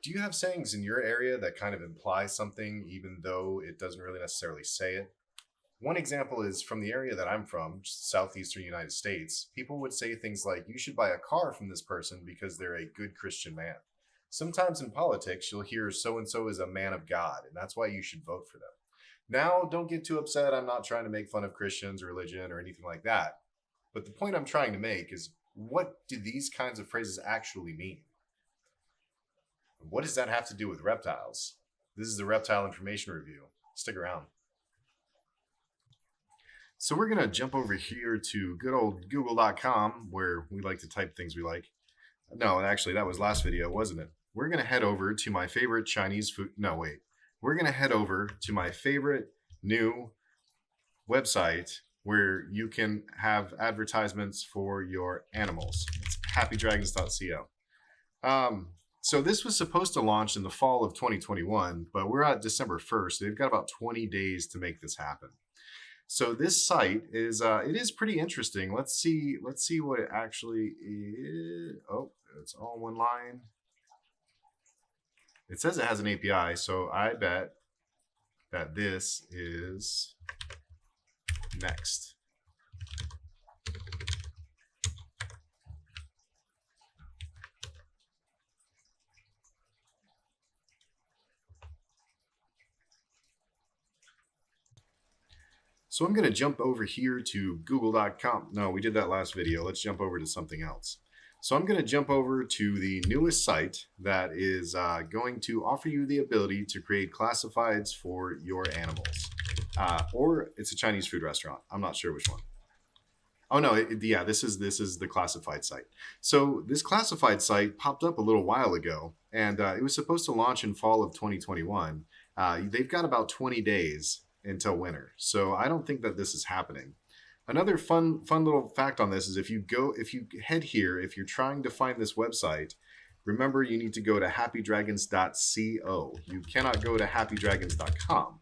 Do you have sayings in your area that kind of imply something, even though it doesn't really necessarily say it? One example is from the area that I'm from, southeastern United States. People would say things like, you should buy a car from this person because they're a good Christian man. Sometimes in politics, you'll hear so and so is a man of God, and that's why you should vote for them. Now, don't get too upset. I'm not trying to make fun of Christians or religion or anything like that. But the point I'm trying to make is, what do these kinds of phrases actually mean? What does that have to do with reptiles? This is the Reptile Information Review. Stick around. So we're going to jump over here to good old google.com, where we like to type things we like. No, actually, that was last video, wasn't it? We're going to head over to my favorite Chinese food. No, wait. We're going to head over to my favorite new website where you can have advertisements for your animals. It's happydragons.co. So this was supposed to launch in the fall of 2021, but we're at December 1st. They've got about 20 days to make this happen. So this site is it is pretty interesting. Let's see what it actually is. Oh, it's all one line. It says it has an API, so I bet that this is next. So I'm going to jump over here to google.com. No, we did that last video. Let's jump over to something else. So I'm going to jump over to the newest site that is going to offer you the ability to create classifieds for your animals. Or it's a Chinese food restaurant. I'm not sure which one. Oh no, yeah, this is the classified site. So this classified site popped up a little while ago, and it was supposed to launch in fall of 2021. They've got about 20 days until winter, so I don't think that this is happening. Another fun little fact on this is if you head here, if you're trying to find this website, remember you need to go to happydragons.co. You cannot go to happydragons.com.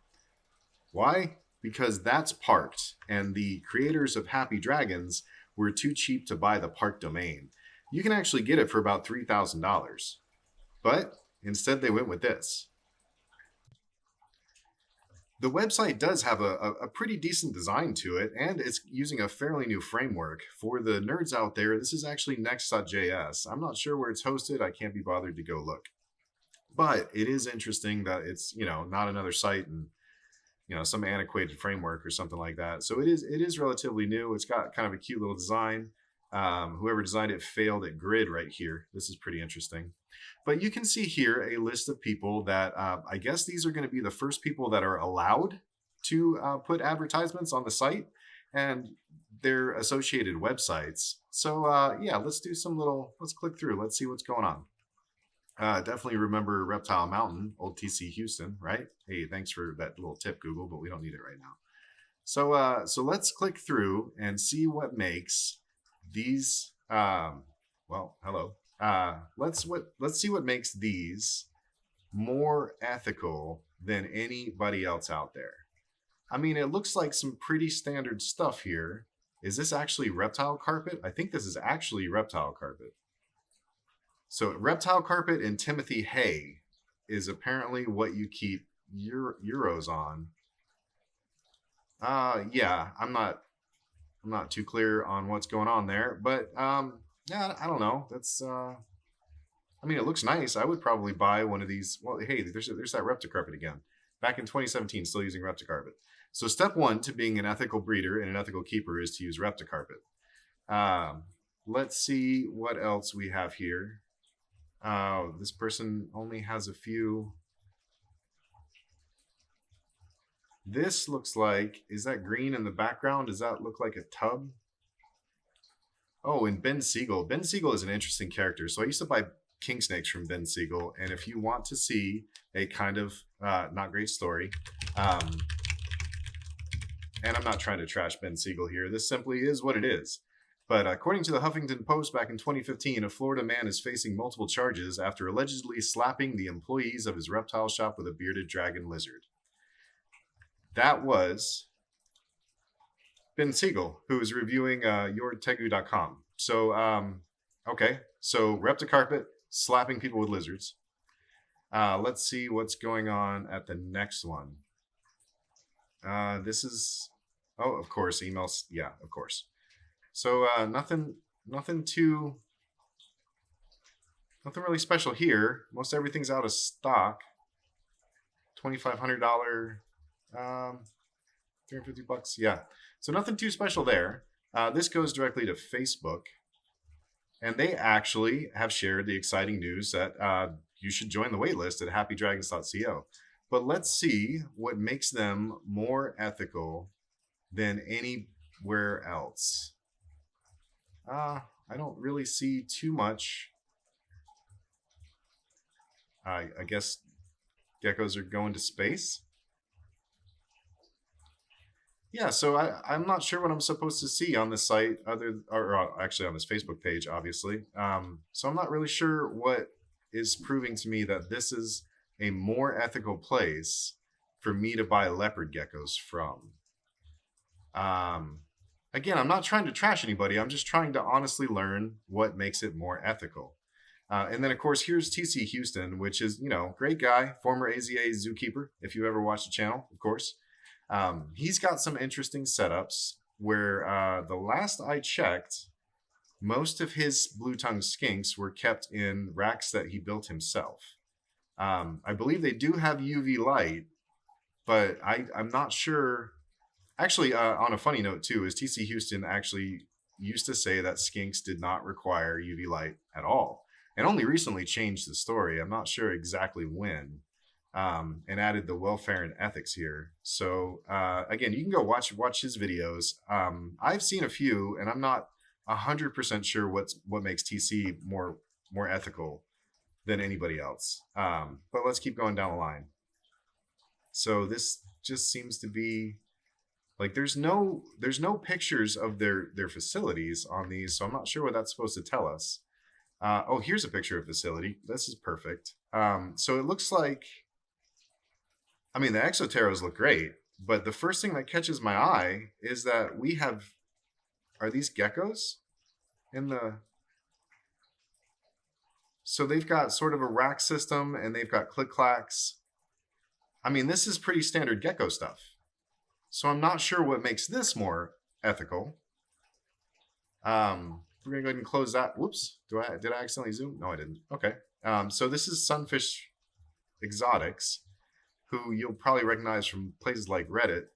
Why? Because that's parked, and the creators of Happy Dragons were too cheap to buy the park domain. You can actually get it for about $3,000, but instead they went with this. The website does have a pretty decent design to it, and it's using a fairly new framework. For the nerds out there, this is actually next.js. I'm not sure where it's hosted. I can't be bothered to go look. But it is interesting that it's, not another site and, some antiquated framework or something like that. So it is relatively new. It's got kind of a cute little design. Whoever designed it failed at grid right here. This is pretty interesting. But you can see here a list of people that I guess these are going to be the first people that are allowed to put advertisements on the site and their associated websites. So yeah, let's click through. Let's see what's going on. Definitely remember Reptile Mountain, old TC Houston, right? Hey, thanks for that little tip, Google, but we don't need it right now. So let's click through and see what makes these. Hello. Let's see what makes these more ethical than anybody else out there. I mean, it looks like some pretty standard stuff here. Is this actually reptile carpet? I think this is actually reptile carpet. So reptile carpet and Timothy hay is apparently what you keep euros on. Yeah, I'm not too clear on what's going on there, but yeah, I don't know. That's I mean, it looks nice. I would probably buy one of these. Well, hey, there's that ReptiCarpet again. Back in 2017, still using ReptiCarpet. So step one to being an ethical breeder and an ethical keeper is to use ReptiCarpet. Let's see what else we have here. This person only has a few. This looks like, is that green in the background? Does that look like a tub? Oh, and Ben Siegel. Ben Siegel is an interesting character. So I used to buy king snakes from Ben Siegel. And if you want to see a kind of not great story, and I'm not trying to trash Ben Siegel here. This simply is what it is. But according to the Huffington Post back in 2015, a Florida man is facing multiple charges after allegedly slapping the employees of his reptile shop with a bearded dragon lizard. That was Ben Siegel, who is reviewing yourtegu.com. So, okay. So ReptiCarpet slapping people with lizards. Let's see what's going on at the next one. This is, oh, of course, emails. Yeah, of course. So nothing too, nothing really special here. Most everything's out of stock. $2,500, 350 bucks. Yeah. So nothing too special there. This goes directly to Facebook, and they actually have shared the exciting news that you should join the waitlist at happydragons.co. But let's see what makes them more ethical than anywhere else. I don't really see too much. I guess geckos are going to space. Yeah, so I'm not sure what I'm supposed to see on this site, or actually on this Facebook page, obviously. So I'm not really sure what is proving to me that this is a more ethical place for me to buy leopard geckos from. Again, I'm not trying to trash anybody. I'm just trying to honestly learn what makes it more ethical. And then, of course, here's TC Houston, which is, great guy, former AZA zookeeper, if you ever watched the channel, of course. He's got some interesting setups where the last I checked, most of his blue-tongued skinks were kept in racks that he built himself. I believe they do have UV light, but I'm not sure. Actually, on a funny note, too, is TC Houston actually used to say that skinks did not require UV light at all, and only recently changed the story. I'm not sure exactly when. And added the welfare and ethics here. So again, you can go watch his videos. I've seen a few, and I'm not 100% sure what makes TC more ethical than anybody else. But let's keep going down the line. So this just seems to be like there's no pictures of their facilities on these, so I'm not sure what that's supposed to tell us. Oh, here's a picture of facility. This is perfect. So it looks like, I mean, the exoteros look great, but the first thing that catches my eye is that we have, are these geckos in the, so they've got sort of a rack system and they've got click clacks. I mean, this is pretty standard gecko stuff. So I'm not sure what makes this more ethical. We're gonna go ahead and close that. Whoops, did I accidentally zoom? No, I didn't. Okay. So this is Sunfish Exotics, who you'll probably recognize from places like Reddit.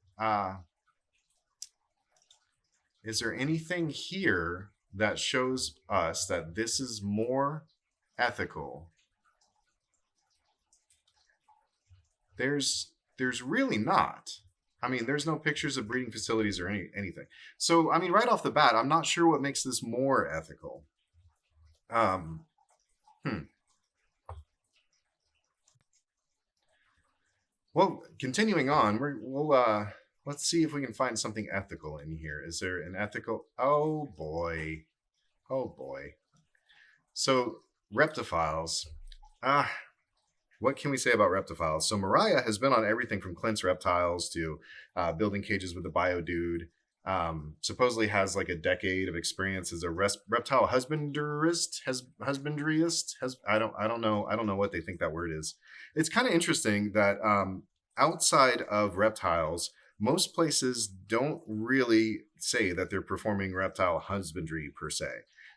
Is there anything here that shows us that this is more ethical? There's really not. I mean, there's no pictures of breeding facilities or anything. So, I mean, right off the bat, I'm not sure what makes this more ethical. Well, continuing on, we'll let's see if we can find something ethical in here. Is there an ethical? Oh boy. So ReptiFiles. What can we say about ReptiFiles? So Mariah has been on everything from Clint's Reptiles to building cages with the Bio Dude. Supposedly has like a decade of experience as a reptile husbandryist. I don't know what they think that word is. It's kind of interesting that outside of reptiles, most places don't really say that they're performing reptile husbandry per se.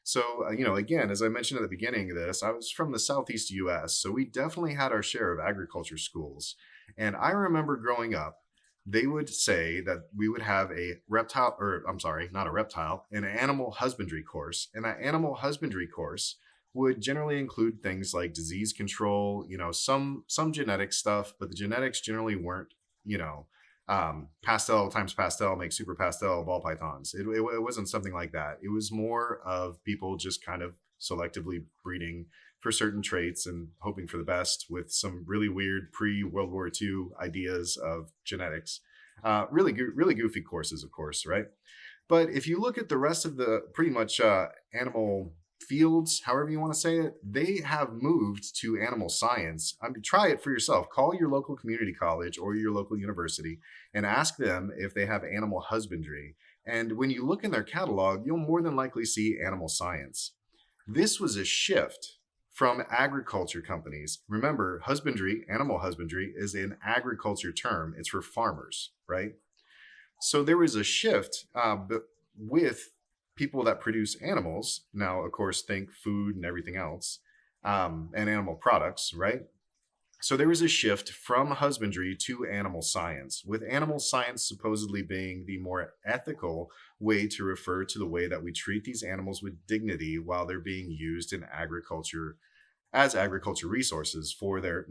So, again, as I mentioned at the beginning of this, I was from the Southeast US, so we definitely had our share of agriculture schools. And I remember growing up, they would say that we would have an animal husbandry course. And that animal husbandry course would generally include things like disease control, some genetic stuff, but the genetics generally weren't, pastel times pastel makes super pastel ball pythons. It wasn't something like that. It was more of people just kind of selectively breeding for certain traits and hoping for the best with some really weird pre-World War II ideas of genetics. Really goofy courses, of course, right? But if you look at the rest of the pretty much animal fields, however you want to say it, they have moved to animal science. I mean, try it for yourself. Call your local community college or your local university and ask them if they have animal husbandry. And when you look in their catalog, you'll more than likely see animal science. This was a shift from agriculture companies. Remember, husbandry, animal husbandry, is an agriculture term. It's for farmers, right? So there was a shift with people that produce animals. Now, of course, think food and everything else, and animal products, right? So there was a shift from husbandry to animal science, with animal science supposedly being the more ethical way to refer to the way that we treat these animals with dignity while they're being used in agriculture as agriculture resources for their,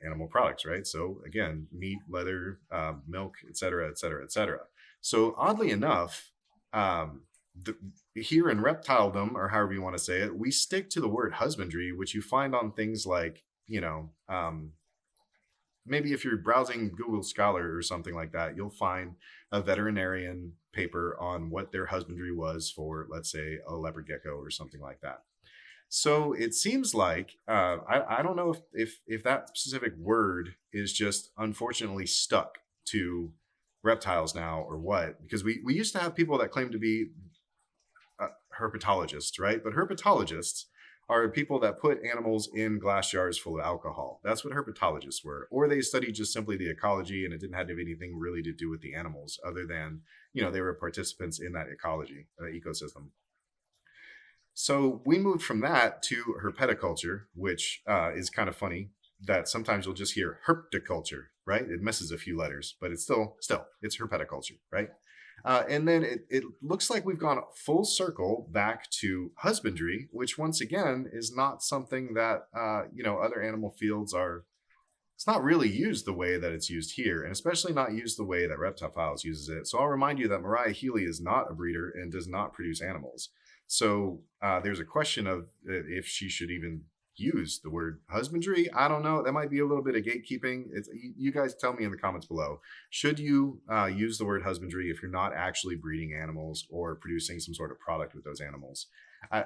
animal products, right? So again, meat, leather, milk, et cetera, et cetera, et cetera. So oddly enough, the, here in reptiledom, or however you want to say it, we stick to the word husbandry, which you find on things like, maybe if you're browsing Google Scholar or something like that, you'll find a veterinarian paper on what their husbandry was for, let's say, a leopard gecko or something like that. So it seems like I don't know if that specific word is just unfortunately stuck to reptiles now or what, because we used to have people that claimed to be herpetologists, right? But herpetologists are people that put animals in glass jars full of alcohol. That's what herpetologists were. Or they studied just simply the ecology and it didn't have anything really to do with the animals other than, they were participants in that ecology, ecosystem. So we moved from that to herpeticulture, which is kind of funny that sometimes you'll just hear herpticulture, right? It misses a few letters, but it's still it's herpeticulture, right? And then it looks like we've gone full circle back to husbandry, which once again is not something that other animal fields are. It's not really used the way that it's used here, and especially not used the way that ReptiFiles uses it. So I'll remind you that Mariah Healy is not a breeder and does not produce animals. So there's a question of if she should even use the word husbandry. I don't know. That might be a little bit of gatekeeping. You guys tell me in the comments below. Should you use the word husbandry if you're not actually breeding animals or producing some sort of product with those animals? I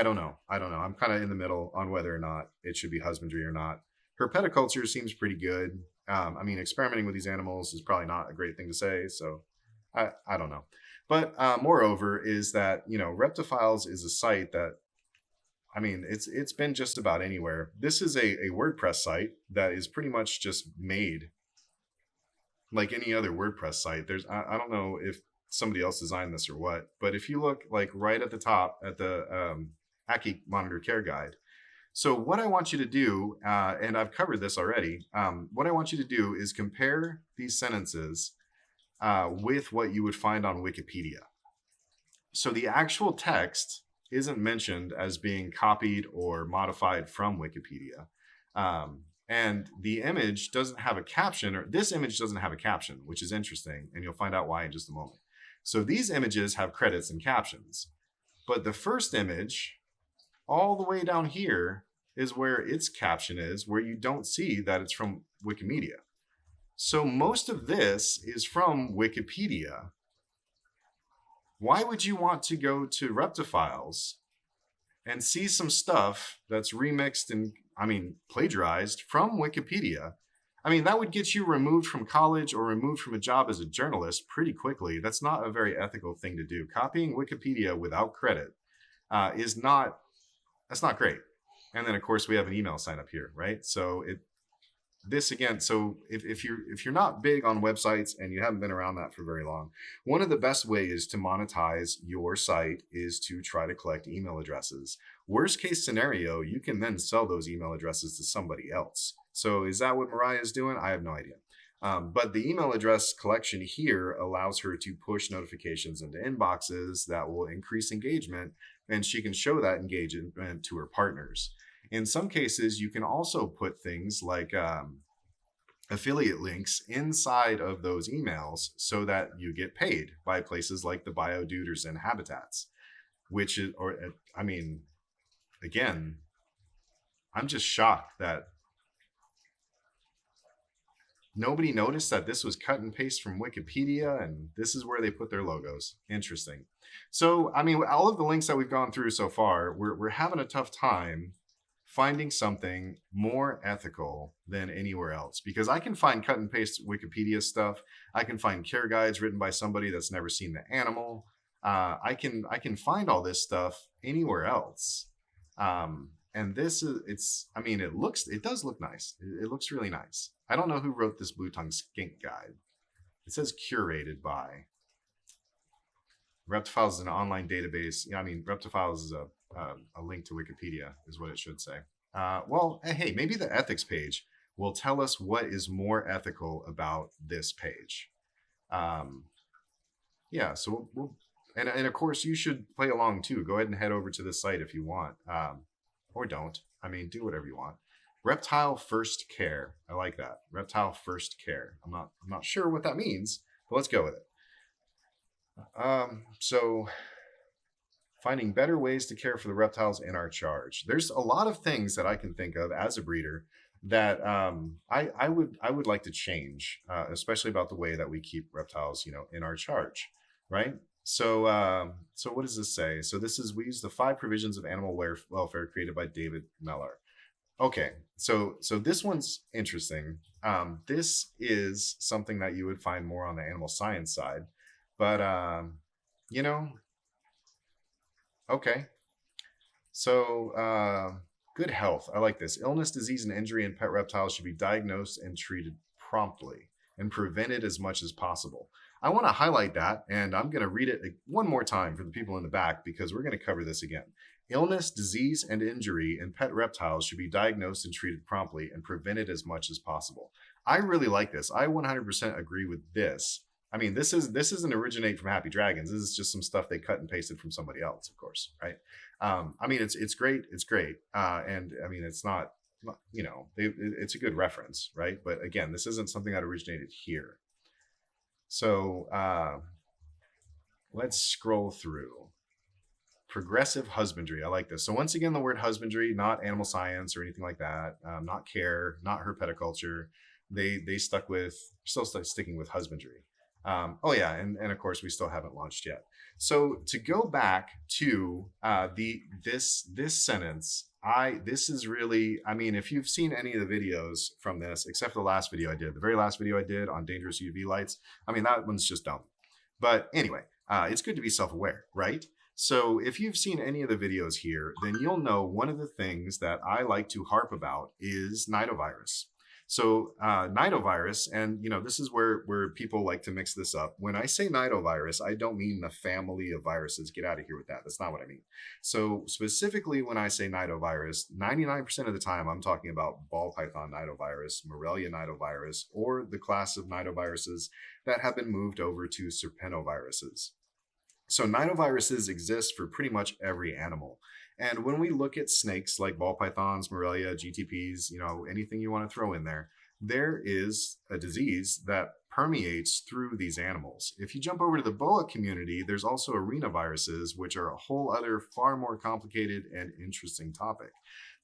don't know. I'm kind of in the middle on whether or not it should be husbandry or not. Herpeticulture seems pretty good. Experimenting with these animals is probably not a great thing to say. So I don't know. But moreover is that, ReptiFiles is a site that, it's been just about anywhere. This is a WordPress site that is pretty much just made like any other WordPress site. I don't know if somebody else designed this or what, but if you look like right at the top at the Aki Monitor Care Guide. So what I want you to do, and I've covered this already, what I want you to do is compare these sentences with what you would find on Wikipedia. So the actual text isn't mentioned as being copied or modified from Wikipedia. And the image doesn't have a caption, or this image doesn't have a caption, which is interesting, and you'll find out why in just a moment. So these images have credits and captions. But the first image, all the way down here, is where its caption is, where you don't see that it's from Wikimedia. So most of this is from Wikipedia. Why would you want to go to ReptiFiles and see some stuff that's remixed and, plagiarized from Wikipedia? That would get you removed from college or removed from a job as a journalist pretty quickly. That's not a very ethical thing to do. Copying Wikipedia without credit that's not great. And then of course we have an email sign up here, right? So this again, so if you're not big on websites and you haven't been around that for very long, one of the best ways to monetize your site is to try to collect email addresses. Worst case scenario, you can then sell those email addresses to somebody else. So is that what Mariah is doing? I have no idea. But the email address collection here allows her to push notifications into inboxes that will increase engagement, and she can show that engagement to her partners. In some cases, you can also put things like affiliate links inside of those emails so that you get paid by places like the Bioduders and Habitats, which is, again, I'm just shocked that nobody noticed that this was cut and paste from Wikipedia and this is where they put their logos. Interesting. So, all of the links that we've gone through so far, we're having a tough time finding something more ethical than anywhere else, because I can find cut and paste Wikipedia stuff. I can find care guides written by somebody that's never seen the animal. I can find all this stuff anywhere else. And this is, I mean, it does look nice. It looks really nice. I don't know who wrote this blue tongue skink guide. It says curated by ReptiFiles is an online database. Yeah, I mean, ReptiFiles is a link to Wikipedia is what it should say. Well, hey, maybe the ethics page will tell us what is more ethical about this page. Yeah, so and of course you should play along too. Go ahead and head over to this site if you want, or don't. I mean, do whatever you want. Reptile First Care. I like that. Reptile First Care. I'm not sure what that means, but let's go with it. So finding better ways to care for the reptiles in our charge. There's a lot of things that I can think of as a breeder that I would like to change, especially about the way that we keep reptiles, in our charge, right? So what does this say? So we use the 5 provisions of animal welfare created by David Mellor. Okay, so this one's interesting. This is something that you would find more on the animal science side, but okay. So good health. I like this. Illness, disease, and injury in pet reptiles should be diagnosed and treated promptly and prevented as much as possible. I want to highlight that, and I'm going to read it one more time for the people in the back because we're going to cover this again. Illness, disease, and injury in pet reptiles should be diagnosed and treated promptly and prevented as much as possible. I really like this. I 100% agree with this. I mean, this doesn't originate from Happy Dragons. This is just some stuff they cut and pasted from somebody else, of course, right? I mean, it's great. It's great. And I mean, it's not, it's a good reference, right? But again, this isn't something that originated here. So let's scroll through. Progressive husbandry. I like this. So once again, the word husbandry, not animal science or anything like that, not care, not herpeticulture. They still sticking with husbandry. Oh yeah, and of course we still haven't launched yet. So to go back to this sentence, this is really, I mean, if you've seen any of the videos from this, except for the last video I did, the very last video I did on dangerous UV lights, I mean, that one's just dumb. But anyway, it's good to be self-aware, right? So if you've seen any of the videos here, then you'll know one of the things that I like to harp about is nidovirus. So nidovirus, and this is where people like to mix this up. When I say nidovirus, I don't mean the family of viruses. Get out of here with that. That's not what I mean. So specifically when I say nidovirus, 99% of the time I'm talking about ball python nidovirus, Morelia nidovirus, or the class of nidoviruses that have been moved over to serpenoviruses. So nidoviruses exist for pretty much every animal. And when we look at snakes like ball pythons, Morelia, GTPs, anything you want to throw in there, there is a disease that permeates through these animals. If you jump over to the boa community, there's also arenaviruses, which are a whole other far more complicated and interesting topic.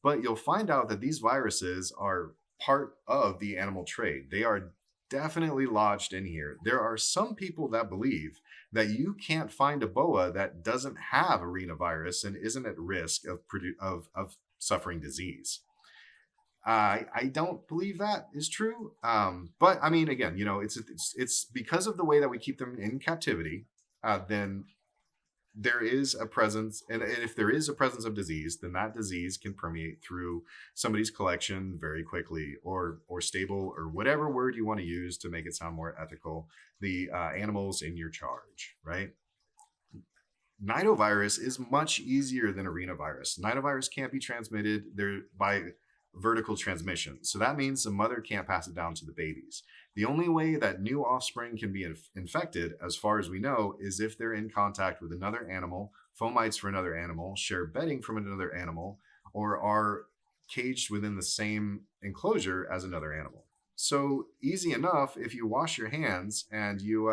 But you'll find out that these viruses are part of the animal trade. They are definitely lodged in here. There are some people that believe that you can't find a boa that doesn't have arenavirus and isn't at risk of suffering disease. I don't believe that is true. But I mean, again, it's because of the way that we keep them in captivity. Then there is a presence, and if there is a presence of disease, then that disease can permeate through somebody's collection very quickly, or stable, or whatever word you want to use to make it sound more ethical, the animals in your charge, right? Nidovirus is much easier than arenavirus. Nidovirus can't be transmitted by vertical transmission. So that means the mother can't pass it down to the babies. The only way that new offspring can be infected, as far as we know, is if they're in contact with another animal, fomites for another animal, share bedding from another animal, or are caged within the same enclosure as another animal. So easy enough if you wash your hands and you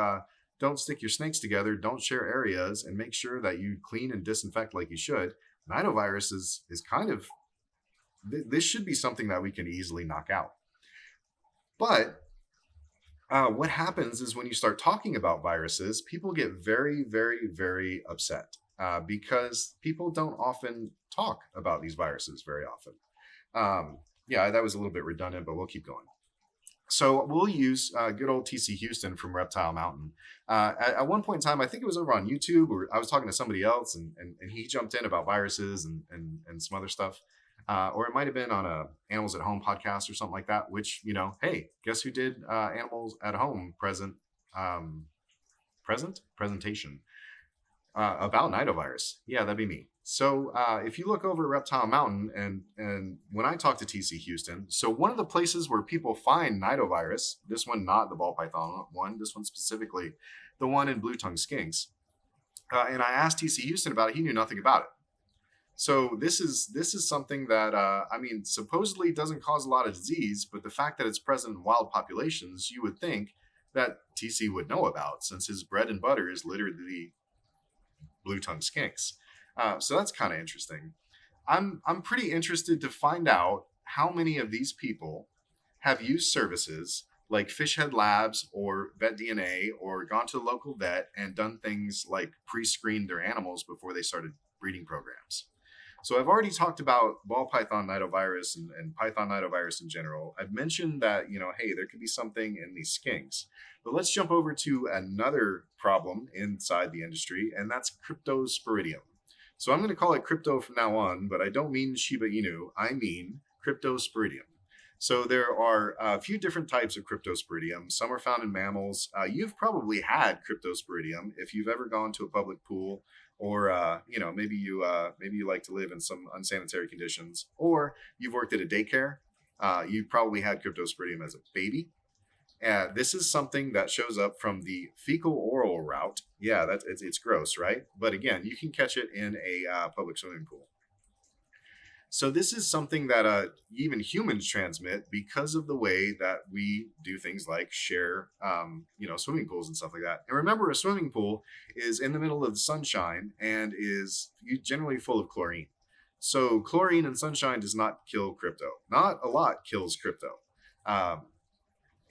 don't stick your snakes together, don't share areas, and make sure that you clean and disinfect like you should. Nidovirus is kind of, this should be something that we can easily knock out. But what happens is when you start talking about viruses, people get very, very, very upset because people don't often talk about these viruses very often. Yeah, that was a little bit redundant, but we'll keep going. So we'll use good old TC Houston from Reptile Mountain. At one point in time, I think it was over on YouTube, or I was talking to somebody else, and he jumped in about viruses and some other stuff. or it might have been on a Animals at Home podcast or something like that. Which, hey, guess who did Animals at Home um, presentation about nidovirus? Yeah, that'd be me. So if you look over at Reptile Mountain, and when I talk to TC Houston, so one of the places where people find nidovirus, this one not the ball python one, this one specifically, the one in blue tongue skinks, and I asked TC Houston about it. He knew nothing about it. So this is something that supposedly doesn't cause a lot of disease, but the fact that it's present in wild populations, you would think that TC would know about, since his bread and butter is literally blue tongue skinks. So that's kind of interesting. I'm pretty interested to find out how many of these people have used services like Fishhead Labs or Vet DNA, or gone to a local vet and done things like pre-screened their animals before they started breeding programs. So I've already talked about ball python nidovirus and python nidovirus in general. I've mentioned that, hey, there could be something in these skinks. But let's jump over to another problem inside the industry, and that's Cryptosporidium. So I'm going to call it crypto from now on, but I don't mean Shiba Inu. I mean Cryptosporidium. So there are a few different types of Cryptosporidium. Some are found in mammals. You've probably had Cryptosporidium if you've ever gone to a public pool, or maybe you like to live in some unsanitary conditions, or you've worked at a daycare. You probably had Cryptosporidium as a baby. This is something that shows up from the fecal oral route. Yeah, it's gross, right? But again, you can catch it in a public swimming pool. So this is something that even humans transmit because of the way that we do things like share, swimming pools and stuff like that. And remember, a swimming pool is in the middle of the sunshine and is generally full of chlorine. So chlorine and sunshine does not kill crypto. Not a lot kills crypto.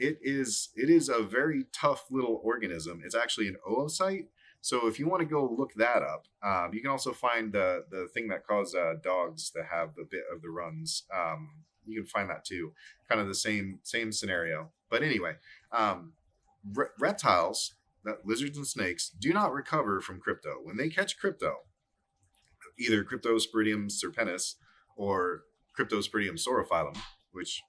It is a very tough little organism. It's actually an oocyte. So if you want to go look that up, you can also find the thing that caused dogs to have the bit of the runs. You can find that too, kind of the same scenario. But anyway, reptiles, lizards and snakes, do not recover from crypto. When they catch crypto, either Cryptosporidium serpentis or Cryptosporidium saurophyllum, which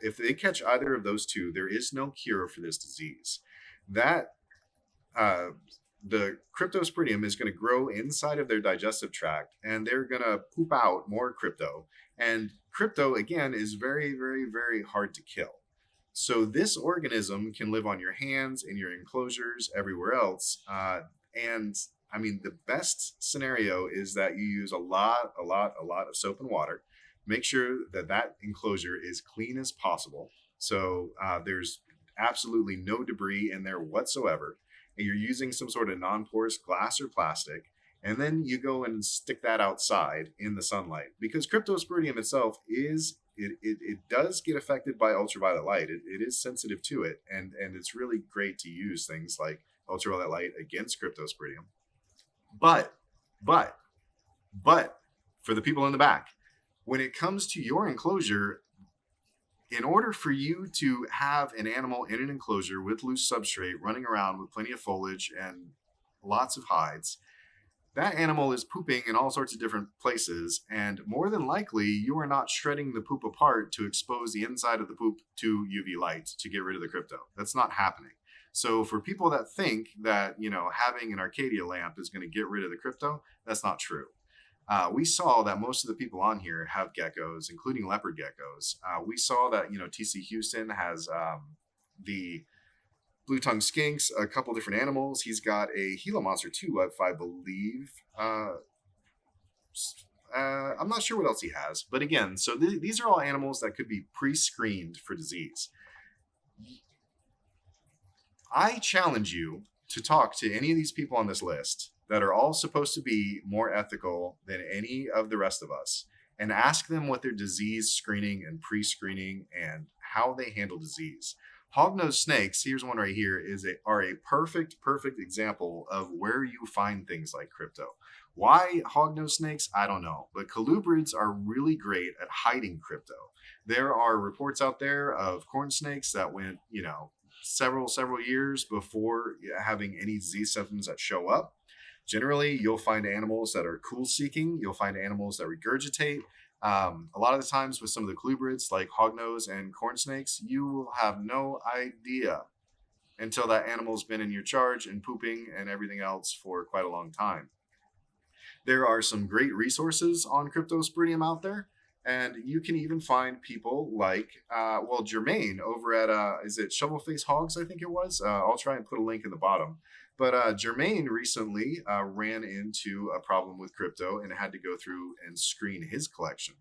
if they catch either of those two, there is no cure for this disease. The Cryptosporidium is going to grow inside of their digestive tract, and they're going to poop out more crypto. And crypto, again, is very, very, very hard to kill. So this organism can live on your hands, in your enclosures, everywhere else. And I mean, the best scenario is that you use a lot of soap and water. Make sure that enclosure is clean as possible. So there's absolutely no debris in there whatsoever. And you're using some sort of non-porous glass or plastic, and then you go and stick that outside in the sunlight, because Cryptosporidium itself it does get affected by ultraviolet light. It is sensitive to it, and it's really great to use things like ultraviolet light against Cryptosporidium. But for the people in the back, when it comes to your enclosure, in order for you to have an animal in an enclosure with loose substrate running around with plenty of foliage and lots of hides, that animal is pooping in all sorts of different places. And more than likely, you are not shredding the poop apart to expose the inside of the poop to UV light to get rid of the crypto. That's not happening. So for people that think that, having an Arcadia lamp is going to get rid of the crypto, that's not true. We saw that most of the people on here have geckos, including leopard geckos. We saw that, TC Houston has the blue tongue skinks, a couple different animals. He's got a Gila monster too, if I believe. I'm not sure what else he has. But again, so these are all animals that could be pre-screened for disease. I challenge you to talk to any of these people on this list that are all supposed to be more ethical than any of the rest of us, and ask them what their disease screening and pre-screening and how they handle disease. Hognose snakes, here's one right here, are a perfect example of where you find things like crypto. Why hognose snakes? I don't know. But colubrids are really great at hiding crypto. There are reports out there of corn snakes that went, several years before having any disease symptoms that show up. Generally, you'll find animals that are cool seeking. You'll find animals that regurgitate. A lot of the times with some of the colubrids like hognose and corn snakes, you will have no idea until that animal's been in your charge and pooping and everything else for quite a long time. There are some great resources on Cryptosporidium out there, and you can even find people like, Jermaine over at, is it Shovelface Hogs? I think it was. I'll try and put a link in the bottom. But Jermaine recently ran into a problem with crypto and had to go through and screen his collection.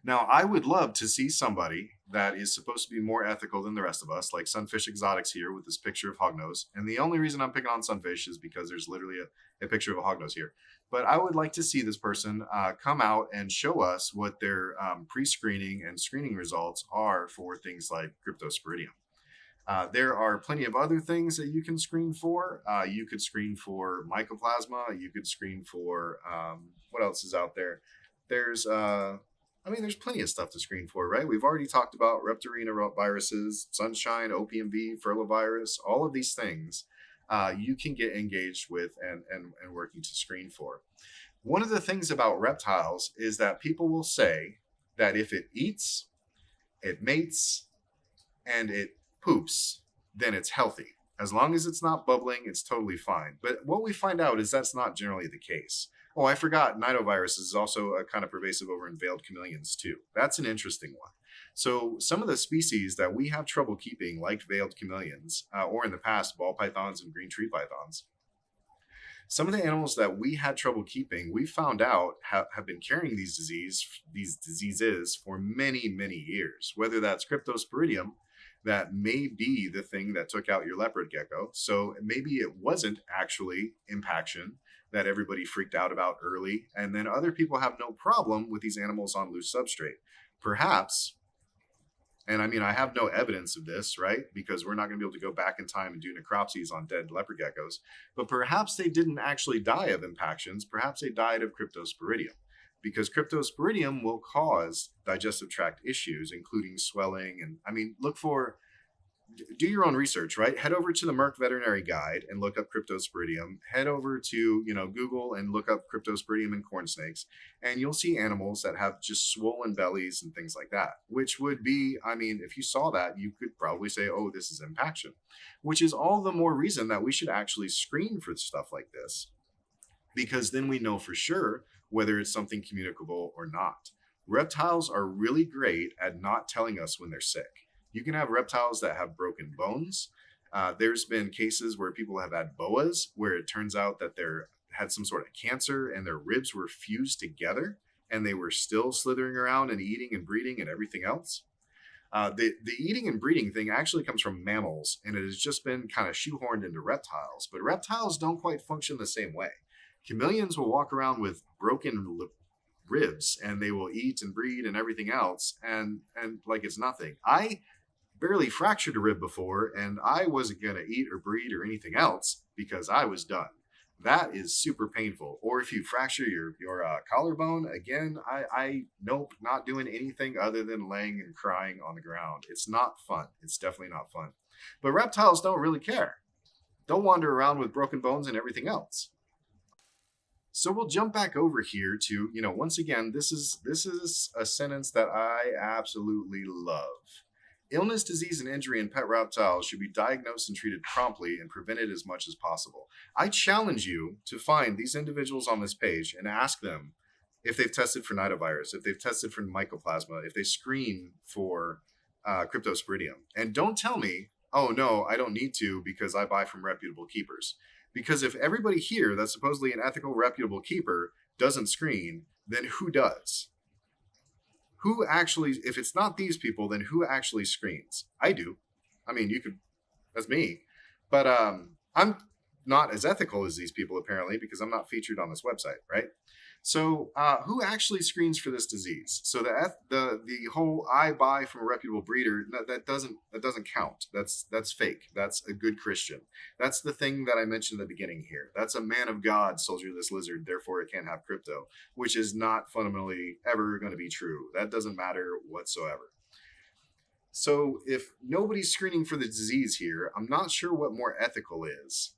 Now, I would love to see somebody that is supposed to be more ethical than the rest of us, like Sunfish Exotics here with this picture of hognose. And the only reason I'm picking on Sunfish is because there's literally a picture of a hognose here. But I would like to see this person come out and show us what their pre-screening and screening results are for things like Cryptosporidium. There are plenty of other things that you can screen for. You could screen for mycoplasma. You could screen for, what else is out there? There's there's plenty of stuff to screen for, right? We've already talked about Reptarina viruses, Sunshine, OPMV, Furlovirus, all of these things you can get engaged with and working to screen for. One of the things about reptiles is that people will say that if it eats, it mates, and it poops, then it's healthy. As long as it's not bubbling, it's totally fine. But what we find out is that's not generally the case. Oh, I forgot, nidovirus is also kind of pervasive over in veiled chameleons too. That's an interesting one. So some of the species that we have trouble keeping, like veiled chameleons, or in the past, ball pythons and green tree pythons, some of the animals that we had trouble keeping, we found out have been carrying these diseases for many, many years, whether that's Cryptosporidium, that may be the thing that took out your leopard gecko. So maybe it wasn't actually impaction that everybody freaked out about early, and then other people have no problem with these animals on loose substrate. Perhaps, and I mean, I have no evidence of this, right? Because we're not going to be able to go back in time and do necropsies on dead leopard geckos, but perhaps they didn't actually die of impactions. Perhaps they died of Cryptosporidium, because Cryptosporidium will cause digestive tract issues, including swelling. And I mean, do your own research, right? Head over to the Merck Veterinary Guide and look up Cryptosporidium. Head over to, Google and look up Cryptosporidium and corn snakes, and you'll see animals that have just swollen bellies and things like that, which would be, I mean, if you saw that, you could probably say, oh, this is impaction, which is all the more reason that we should actually screen for stuff like this, because then we know for sure whether it's something communicable or not. Reptiles are really great at not telling us when they're sick. You can have reptiles that have broken bones. There's been cases where people have had boas where it turns out that they had some sort of cancer and their ribs were fused together and they were still slithering around and eating and breeding and everything else. The eating and breeding thing actually comes from mammals, and it has just been kind of shoehorned into reptiles. But reptiles don't quite function the same way. Chameleons will walk around with broken ribs and they will eat and breed and everything else and like it's nothing. I barely fractured a rib before, and I wasn't going to eat or breed or anything else because I was done. That is super painful. Or if you fracture your collarbone, again, I nope, not doing anything other than laying and crying on the ground. It's not fun. It's definitely not fun. But reptiles don't really care. They'll wander around with broken bones and everything else. So we'll jump back over here to, once again, this is a sentence that I absolutely love. Illness, disease, and injury in pet reptiles should be diagnosed and treated promptly and prevented as much as possible. I challenge you to find these individuals on this page and ask them if they've tested for nidovirus, if they've tested for mycoplasma, if they screen for Cryptosporidium. And don't tell me, oh no, I don't need to because I buy from reputable keepers. Because if everybody here that's supposedly an ethical, reputable keeper doesn't screen, then who does? Who actually, if it's not these people, then who actually screens? I do. I mean, that's me. But I'm not as ethical as these people, apparently, because I'm not featured on this website, right? So who actually screens for this disease? So the whole I buy from a reputable breeder, that doesn't count. That's fake. That's a good Christian. That's the thing that I mentioned at the beginning here. That's a man of God, soldier this lizard, therefore it can't have crypto, which is not fundamentally ever going to be true. That doesn't matter whatsoever. So if nobody's screening for the disease here, I'm not sure what more ethical is.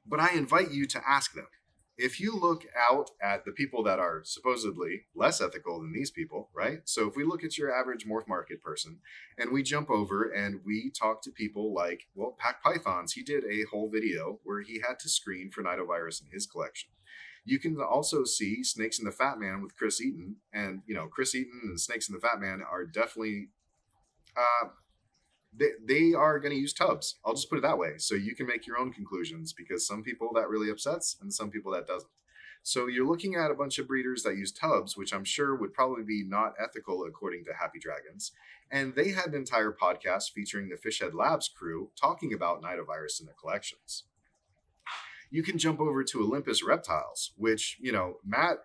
But I invite you to ask them. If you look out at the people that are supposedly less ethical than these people, right? So if we look at your average MorphMarket person and we jump over and we talk to people like, well, Pack Pythons, he did a whole video where he had to screen for nidovirus in his collection. You can also see Snakes and the Fat Man with Chris Eaton, and Chris Eaton and Snakes and the Fat Man are definitely uh, they are going to use tubs. I'll just put it that way. So you can make your own conclusions, because some people that really upsets and some people that doesn't. So you're looking at a bunch of breeders that use tubs, which I'm sure would probably be not ethical according to Happy Dragons. And they had an entire podcast featuring the Fishhead Labs crew talking about nidovirus in their collections. You can jump over to Olympus Reptiles, which, Matt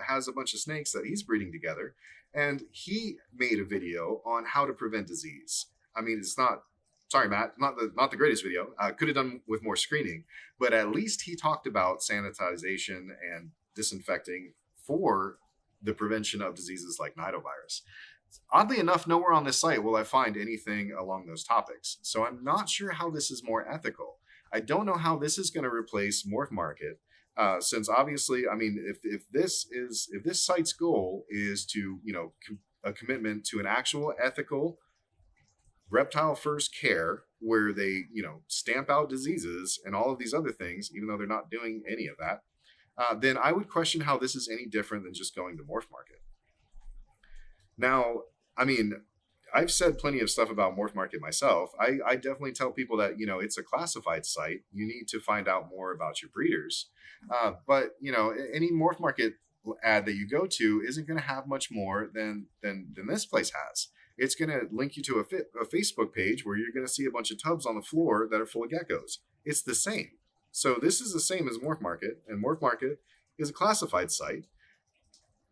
has a bunch of snakes that he's breeding together. And he made a video on how to prevent disease. I mean, it's not, sorry, Matt, not the greatest video. Could have done with more screening, but at least he talked about sanitization and disinfecting for the prevention of diseases like nidovirus. Oddly enough, nowhere on this site will I find anything along those topics. So I'm not sure how this is more ethical. I don't know how this is going to replace MorphMarket. Since obviously, I mean, if this site's goal is to, a commitment to an actual ethical reptile first care, where they stamp out diseases and all of these other things, even though they're not doing any of that, then I would question how this is any different than just going to MorphMarket. Now, I mean, I've said plenty of stuff about MorphMarket myself. I definitely tell people that it's a classified site. You need to find out more about your breeders. But any MorphMarket ad that you go to isn't going to have much more than this place has. It's going to link you to a Facebook page where you're going to see a bunch of tubs on the floor that are full of geckos. It's the same. So this is the same as MorphMarket, and MorphMarket is a classified site.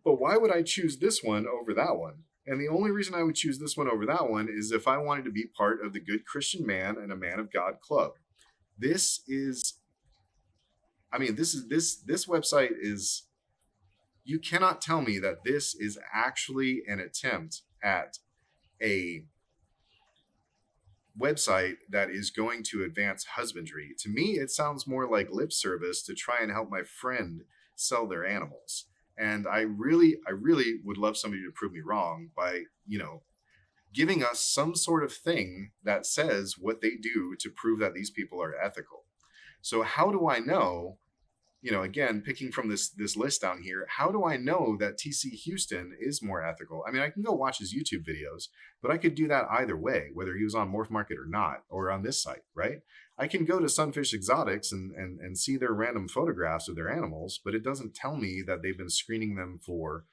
But why would I choose this one over that one? And the only reason I would choose this one over that one is if I wanted to be part of the Good Christian Man and a Man of God club. This website is, you cannot tell me that this is actually an attempt at a website that is going to advance husbandry. To me, it sounds more like lip service to try and help my friend sell their animals. And I really would love somebody to prove me wrong by, giving us some sort of thing that says what they do to prove that these people are ethical. So how do I know, again, picking from this list down here, how do I know that TC Houston is more ethical? I mean, I can go watch his YouTube videos, but I could do that either way, whether he was on MorphMarket or not, or on this site, right? I can go to Sunfish Exotics and see their random photographs of their animals, but it doesn't tell me that they've been screening them for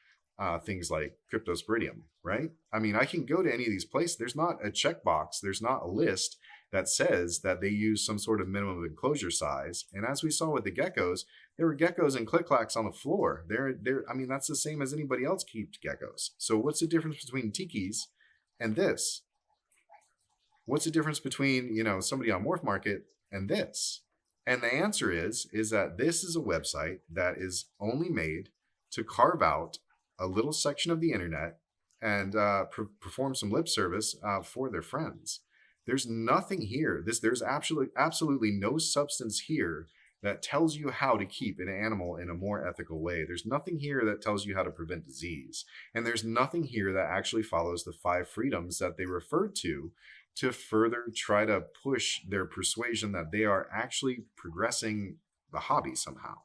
things like Cryptosporidium, right? I mean, I can go to any of these places. There's not a checkbox. There's not a list that says that they use some sort of minimum enclosure size. And as we saw with the geckos, there were geckos and click-clacks on the floor. I mean, that's the same as anybody else keeps geckos. So what's the difference between Tiki's and this? What's the difference between, somebody on MorphMarket and this? And the answer is that this is a website that is only made to carve out a little section of the internet and perform some lip service for their friends. There's nothing here. There's absolutely no substance here that tells you how to keep an animal in a more ethical way. There's nothing here that tells you how to prevent disease. And there's nothing here that actually follows the 5 freedoms that they referred to further try to push their persuasion that they are actually progressing the hobby somehow.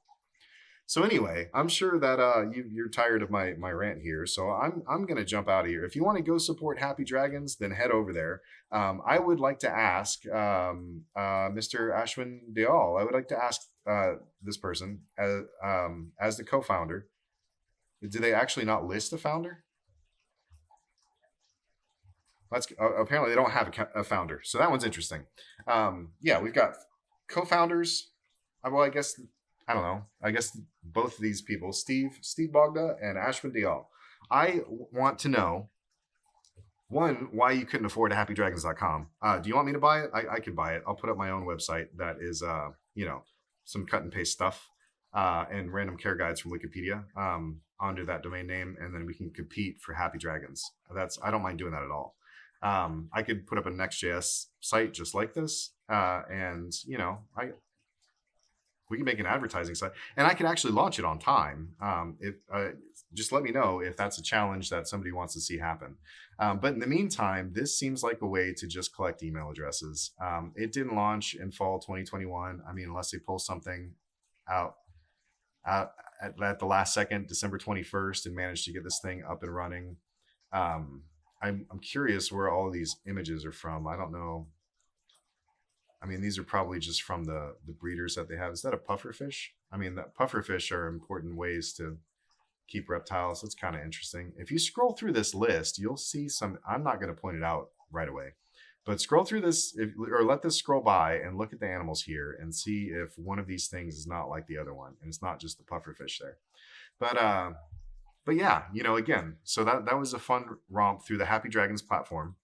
So anyway, I'm sure that you're tired of my rant here, so I'm going to jump out of here. If you want to go support Happy Dragons, then head over there. I would like to ask Mr. Ashwin Dayal. I would like to ask this person as the co-founder. Do they actually not list a founder? Apparently they don't have a founder, so that one's interesting. Yeah, we've got co-founders. Well, I don't know. I guess both of these people, Steve Bogda and Ashwin Dayal. I want to know, one, why you couldn't afford happydragons.com. Do you want me to buy it? I could buy it. I'll put up my own website that is, some cut and paste stuff and random care guides from Wikipedia under that domain name, and then we can compete for Happy Dragons. I don't mind doing that at all. I could put up a Next.js site just like this, and We can make an advertising site, and I could actually launch it on time. If Just let me know if that's a challenge that somebody wants to see happen. But in the meantime, this seems like a way to just collect email addresses. It didn't launch in fall 2021. I mean, unless they pull something out out at the last second, December 21st, and manage to get this thing up and running. I'm curious where all these images are from. I don't know. I mean, these are probably just from the breeders that they have. Is that a pufferfish? I mean, that pufferfish are important ways to keep reptiles. It's kind of interesting. If you scroll through this list, you'll see some. I'm not going to point it out right away, but scroll through this, or let this scroll by and look at the animals here and see if one of these things is not like the other one, and it's not just the pufferfish there. But yeah, again, so that was a fun romp through the Happy Dragons platform,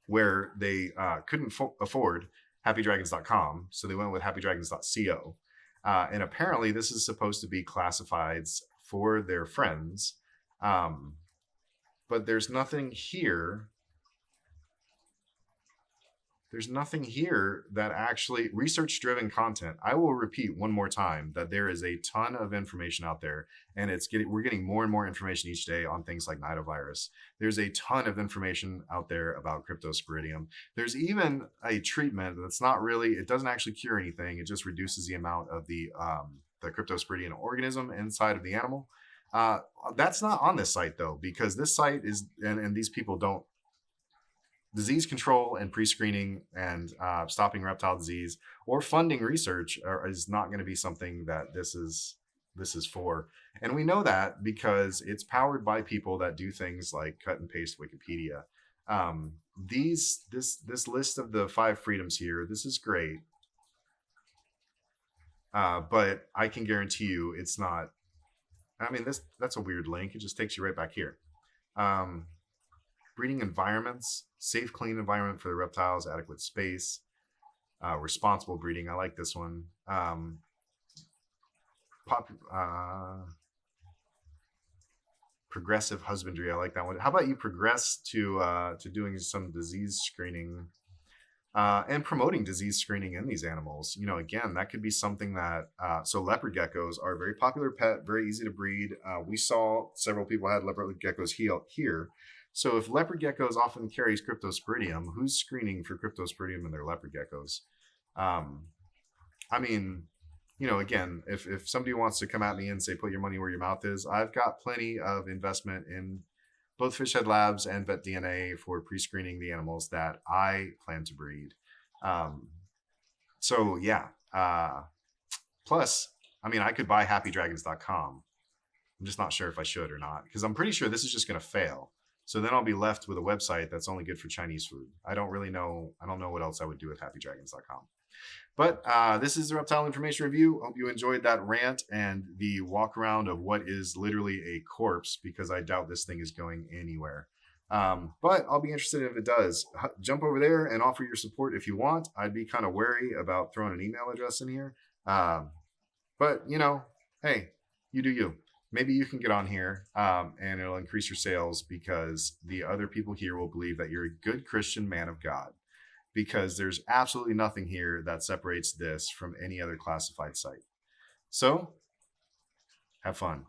where they couldn't afford happydragons.com, so they went with happydragons.co. And apparently this is supposed to be classifieds for their friends. But there's nothing here. There's nothing here that actually research-driven content. I will repeat one more time that there is a ton of information out there, and we're getting more and more information each day on things like nidovirus. There's a ton of information out there about Cryptosporidium. There's even a treatment that's not really, it doesn't actually cure anything. It just reduces the amount of the Cryptosporidium organism inside of the animal. That's not on this site though, because this site is, and these people don't, disease control and pre-screening and stopping reptile disease or funding research is not going to be something that this is for. And we know that because it's powered by people that do things like cut and paste Wikipedia. This list of the 5 freedoms here, this is great. But I can guarantee you it's not. I mean, that's a weird link. It just takes you right back here. Breeding environments, safe, clean environment for the reptiles, adequate space, responsible breeding. I like this one. Progressive husbandry. I like that one. How about you progress to doing some disease screening and promoting disease screening in these animals? Again, that could be something that. So leopard geckos are a very popular pet, very easy to breed. We saw several people had leopard geckos here. So if leopard geckos often carries Cryptosporidium, who's screening for Cryptosporidium in their leopard geckos? I mean, again, if somebody wants to come at me and say, put your money where your mouth is, I've got plenty of investment in both Fishhead Labs and Vet DNA for pre-screening the animals that I plan to breed. So yeah. Plus, I mean, I could buy happydragons.com. I'm just not sure if I should or not, because I'm pretty sure this is just going to fail. So then I'll be left with a website that's only good for Chinese food. I don't know what else I would do with happydragons.com. But this is the Reptile Information Review. Hope you enjoyed that rant and the walk around of what is literally a corpse, because I doubt this thing is going anywhere. But I'll be interested if it does. Jump over there and offer your support if you want. I'd be kind of wary about throwing an email address in here. But, hey, you do you. Maybe you can get on here and it'll increase your sales, because the other people here will believe that you're a good Christian man of God, because there's absolutely nothing here that separates this from any other classified site. So have fun.